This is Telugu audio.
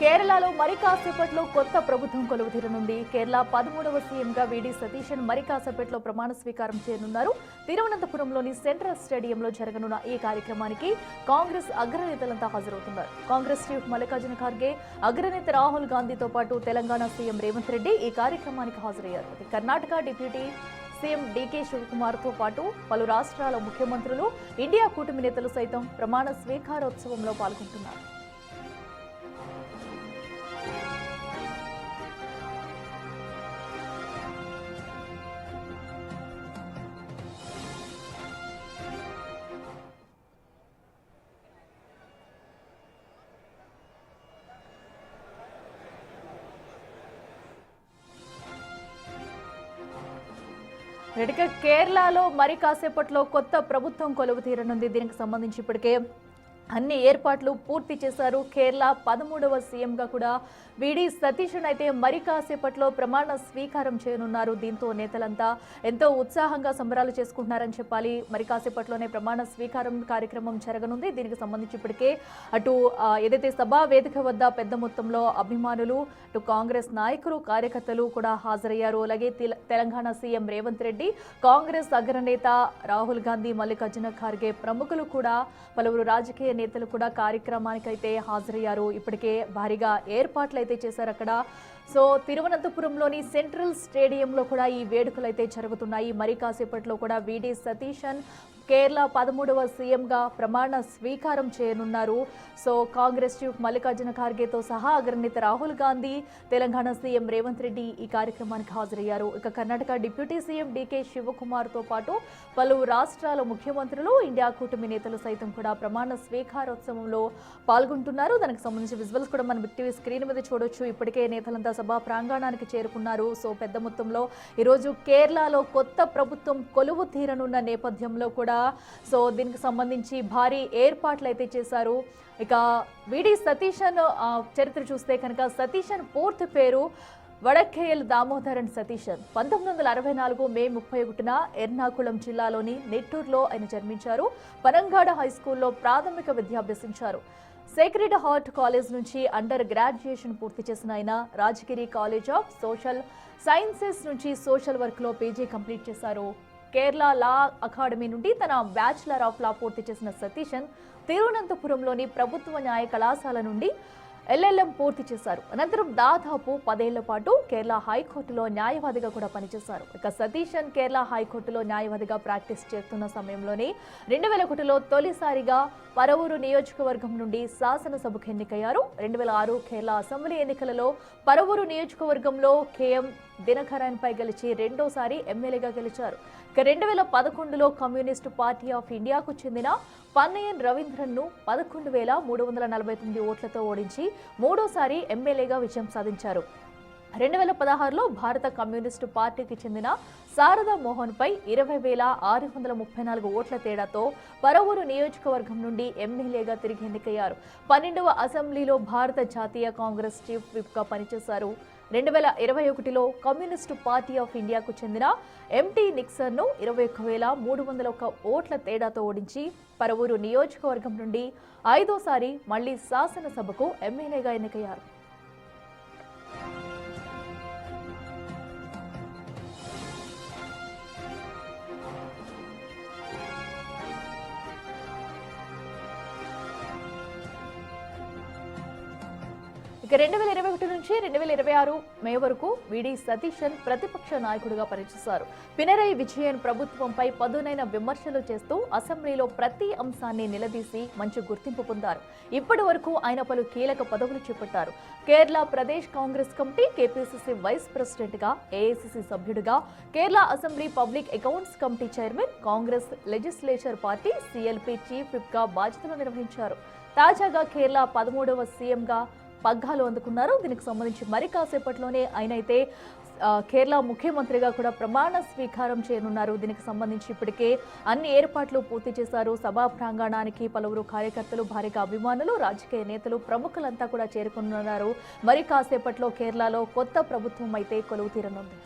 కేరళలో మరి కాసేపట్లో కొత్త ప్రభుత్వం కొలువుతీరనుంది. కేరళ 13వ సీఎంగా వీడి సతీశన్ మరి కాసేపట్లో ప్రమాణ స్వీకారం చేయనున్నారు. తిరువనంతపురంలోని సెంట్రల్ స్టేడియంలో జరగనున్న ఈ కార్యక్రమానికి కాంగ్రెస్ అగ్రనేతలంతా హాజరవుతున్నారు. కాంగ్రెస్ చీఫ్ మల్లికార్జున ఖార్గే, అగ్రనేత రాహుల్ గాంధీతో పాటు తెలంగాణ సీఎం రేవంత్ రెడ్డి ఈ కార్యక్రమానికి హాజరయ్యారు. కర్ణాటక డిప్యూటీ సీఎం డీకే శివకుమార్తో పాటు పలు రాష్ట్రాల ముఖ్యమంత్రులు, ఇండియా కూటమి నేతలు సైతం ప్రమాణ స్వీకారోత్సవంలో పాల్గొంటున్నారు. కేరళలో మరి కాసేపట్లో కొత్త ప్రభుత్వం కొలువు తీరనుంది. దీనికి సంబంధించి ఇప్పటికే అన్ని ఏర్పాట్లు పూర్తి చేశారు. కేరళ 13వ సీఎంగా కూడా వీడి సతీశన్ అయితే మరి కాసేపట్లో ప్రమాణ స్వీకారం చేయనున్నారు. దీంతో నేతలంతా ఎంతో ఉత్సాహంగా సంబరాలు చేసుకుంటున్నారని చెప్పాలి. మరి కాసేపట్లోనే ప్రమాణ స్వీకారం కార్యక్రమం జరగనుంది. దీనికి సంబంధించి ఇప్పటికే అటు ఏదైతే సభా వేదిక వద్ద పెద్ద మొత్తంలో అభిమానులు, అటు కాంగ్రెస్ నాయకులు, కార్యకర్తలు కూడా హాజరయ్యారు. అలాగే తెలంగాణ సీఎం రేవంత్ రెడ్డి, కాంగ్రెస్ అగ్రనేత రాహుల్ గాంధీ, మల్లికార్జున ఖార్గే ప్రముఖులు కూడా, పలువురు రాజకీయ నేతలు కూడా కార్యక్రమానికి అయితే హాజరయ్యారు. ఇప్పటికే భారీగా ఏర్పాట్లు అయితే చేశారు అక్కడ. సో తిరువనంతపురంలోని సెంట్రల్ స్టేడియంలో కూడా ఈ వేడుకలు అయితే జరుగుతున్నాయి. మరి కాసేపట్లో కూడా వీడి సతీశన్ కేరళ 13వ సీఎంగా ప్రమాణ స్వీకారం చేయనున్నారు. సో కాంగ్రెస్ చీఫ్ మల్లికార్జున ఖార్గేతో సహా అగ్రనేత రాహుల్ గాంధీ, తెలంగాణ సీఎం రేవంత్ రెడ్డి ఈ కార్యక్రమానికి హాజరయ్యారు. ఇక కర్ణాటక డిప్యూటీ సీఎం డీకే శివకుమార్తో పాటు పలు రాష్ట్రాల ముఖ్యమంత్రులు, ఇండియా కూటమి నేతలు సైతం కూడా ప్రమాణ స్వీకారోత్సవంలో పాల్గొంటున్నారు. దానికి సంబంధించి విజువల్స్ కూడా మనం బిగ్ టీవీ స్క్రీన్ మీద చూడొచ్చు. ఇప్పటికే నేతలంతా సభా ప్రాంగణానికి చేరుకున్నారు. సో పెద్ద మొత్తంలో ఈరోజు కేరళలో కొత్త ప్రభుత్వం కొలువు తీరనున్న నేపథ్యంలో కూడా సో దీనికి సంబంధించి భారీ ఏర్పాట్లు అయితే చేశారు. ఇక వీడి సతీశన్ చరిత్ర చూస్తే కనుక సతీశన్ పూర్తి పేరు వడక్కేయల్ దామోదరన్ సతీశన్. 1964 మే 31న ఎర్నాకుళం జిల్లాలోని నెట్టూరులో ఆయన జన్మించారు. పనంగాడ హైస్కూల్లో ప్రాథమిక విద్య అభ్యసించారు. సేక్రెడ్ హార్ట్ కాలేజ్ నుంచి అండర్ గ్రాడ్యుయేషన్ పూర్తి చేసిన ఆయన Rajgir college of social sciences నుంచి సోషల్ వర్క్లో పీజీ కంప్లీట్ చేశారు. కేరళ లా అకాడమీ నుండి తన బ్యాచిలర్ ఆఫ్ లా పూర్తి చేసిన సతీశన్ తిరువనంతపురంలోని ప్రభుత్వ న్యాయ కళాశాల నుండి ఎల్ఎల్ఎం పూర్తి చేశారు. అనంతరం దాదాపు 10 ఏళ్ల పాటు కేరళ హైకోర్టులో న్యాయవాదిగా కూడా పనిచేశారు. ఇక సతీశన్ కేరళ హైకోర్టులో న్యాయవాదిగా ప్రాక్టీస్ చేస్తున్న సమయంలోనే 2001లో తొలిసారిగా పరవూరు నియోజకవర్గం నుండి శాసనసభకు ఎన్నికయ్యారు. 2006 కేరళ అసెంబ్లీ ఎన్నికలలో పరవూరు నియోజకవర్గంలో కేఎం దినకరన్ పై గెలిచి రెండోసారి ఎమ్మెల్యేగా గెలిచారు. ఇక 2011లో కమ్యూనిస్టు పార్టీ ఆఫ్ ఇండియాకు చెందిన పన్నయన్ రవీంద్రన్ ను 11,349 ఓట్లతో ఓడించి మూడోసారి ఎమ్మెల్యేగా విజయం సాధించారు. 2016లో భారత కమ్యూనిస్టు పార్టీకి చెందిన శారదా మోహన్ పై 20,634 ఓట్ల తేడాతో పరవూరు నియోజకవర్గం నుండి ఎమ్మెల్యేగా తిరిగి ఎన్నికయ్యారు. 12వ అసెంబ్లీలో భారత జాతీయ కాంగ్రెస్ చీఫ్ విప్ గా పనిచేశారు. 2021లో కమ్యూనిస్టు పార్టీ ఆఫ్ ఇండియాకు చెందిన ఎంటీ నిక్సన్ ను 21,301 ఓట్ల తేడాతో ఓడించి పరవూరు నియోజకవర్గం నుండి 5వ మళ్లీ శాసనసభకు ఎమ్మెల్యేగా ఎన్నికయ్యారు. ఇక 2021 నుంచి 2026 మే వరకు వీడి సతీశన్ ప్రతిపక్ష నాయకుడిగా పనిచేశారు. పినరయి విజయన్ ప్రభుత్వంపై పదునైన విమర్శలు చేస్తూ అసెంబ్లీలో ప్రతి అంశాన్ని నిలదీసి మంచి గుర్తింపు పొందారు. ఇప్పటి వరకు ఆయన పలు కీలక పదవులు చేపట్టారు. Kerala Pradesh Congress committee, KPCC vice president గా, ఏఐసీసీ సభ్యుడిగా, Kerala assembly public accounts committee chairman, Congress legislature party CLP chief whip గా బాధ్యతలు నిర్వహించారు. తాజాగా కేరళ 13వ సీఎంగా పగ్గాలు అందుకున్నారు. దీనికి సంబంధించి మరి కాసేపట్లోనే ఆయన అయితే కేరళ ముఖ్యమంత్రిగా కూడా ప్రమాణ స్వీకారం చేయనున్నారు. దీనికి సంబంధించి ఇప్పటికే అన్ని ఏర్పాట్లు పూర్తి చేశారు. సభా ప్రాంగణానికి పలువురు కార్యకర్తలు, భారీగా అభిమానులు, రాజకీయ నేతలు, ప్రముఖులంతా కూడా చేరుకున్నారు. మరి కాసేపట్లో కేరళలో కొత్త ప్రభుత్వం అయితే కొలువు తీరనుంది.